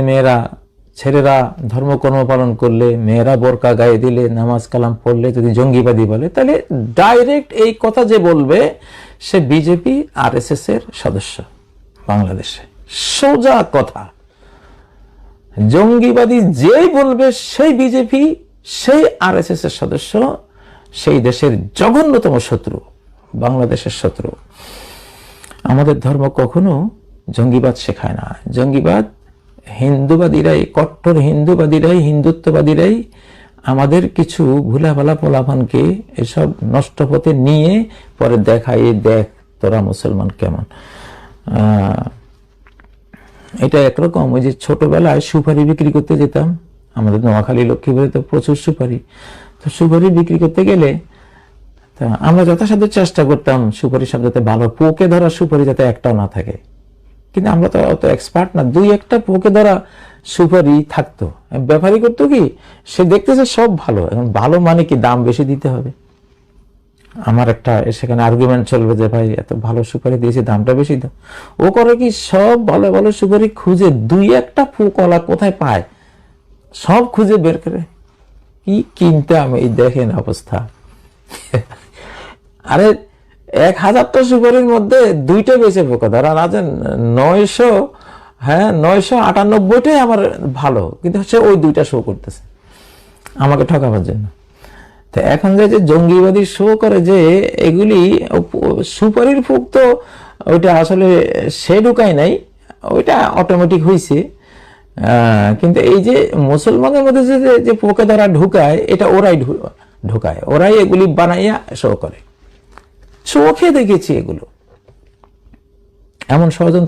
মেয়েরা ছেলেরা ধর্মকর্ম পালন করলে, মেয়েরা বোরকা গায়ে দিলে, নামাজ কালাম পড়লে যদি জঙ্গিবাদী বলে, তাহলে ডাইরেক্ট এই কথা যে বলবে সে বিজেপি আরএসএস এর সদস্য। বাংলাদেশে সোজা কথা, জঙ্গিবাদী যেই বলবে সেই বিজেপি, সেই আরএসএস এর সদস্য, সেই দেশের জঘন্যতম শত্রু, বাংলাদেশের শত্রু। আমাদের ধর্ম কখনো জঙ্গিবাদ শেখায় না। জঙ্গিবাদ হিন্দুবাদীরাই, কট্টর হিন্দুবাদীরাই, হিন্দুত্ববাদীরাই আমাদের কিছু ভুলাভালা পোলাপানকে এসব নষ্ট পথে নিয়ে পরে দেখায়, দেখ তোরা মুসলমান কেমন। এটা একরকম, ওই যে ছোটবেলায় সুপারি বিক্রি করতে যেতাম, আমাদের নোয়াখালী লক্ষ্মীপুরে তো প্রচুর সুপারি, তো সুপারি বিক্রি করতে গেলে আমরা যথাসাধ্য চেষ্টা করতাম সুপারি সব যাতে ভালো, পোকে ধরা সুপারি যাতে একটাও না থাকে। কিন্তু আমরা তো অত এক্সপার্ট না, দুই একটা পোকে ধরা সুপারি থাকতো। ব্যাপারী করতো কি, সে দেখতেছে সব ভালো, এখন ভালো মানে কি দাম বেশি দিতে হবে। আমার একটা সেখানে আর্গুমেন্ট চলবে যে ভাই এত ভালো সুপারি দিয়েছি, দামটা বেশি দাও। ও করে কি, সব ভালো ভালো সুপারি খুঁজে দুই একটা পোকলা কোথায় পায় সব খুঁজে বের করে কি কিনতে আমি, দেখেন অবস্থা। আরে 1000টা সুপারির মধ্যে দুইটা বেঁচে পোকা ধরা, রাজেন 998টাই আমার ভালো, কিন্তু হচ্ছে ওই দুইটা শো করতেছে আমাকে ঠকাবার জন্য। তো এখন যে জঙ্গিবাদী শো করে যে এগুলি সুপারির ফুক, তো ওইটা আসলে সে ঢুকায় নাই, ওইটা অটোমেটিক হয়েছে। কিন্তু এই যে মুসলমানের মধ্যে যে পোকে ধরা ঢুকায়, এটা ওরাই ঢুকায়, ওরাই এগুলি বানাইয়া শো করে। চোখে দেখেছি এগুলো, এমন ষড়যন্ত্র।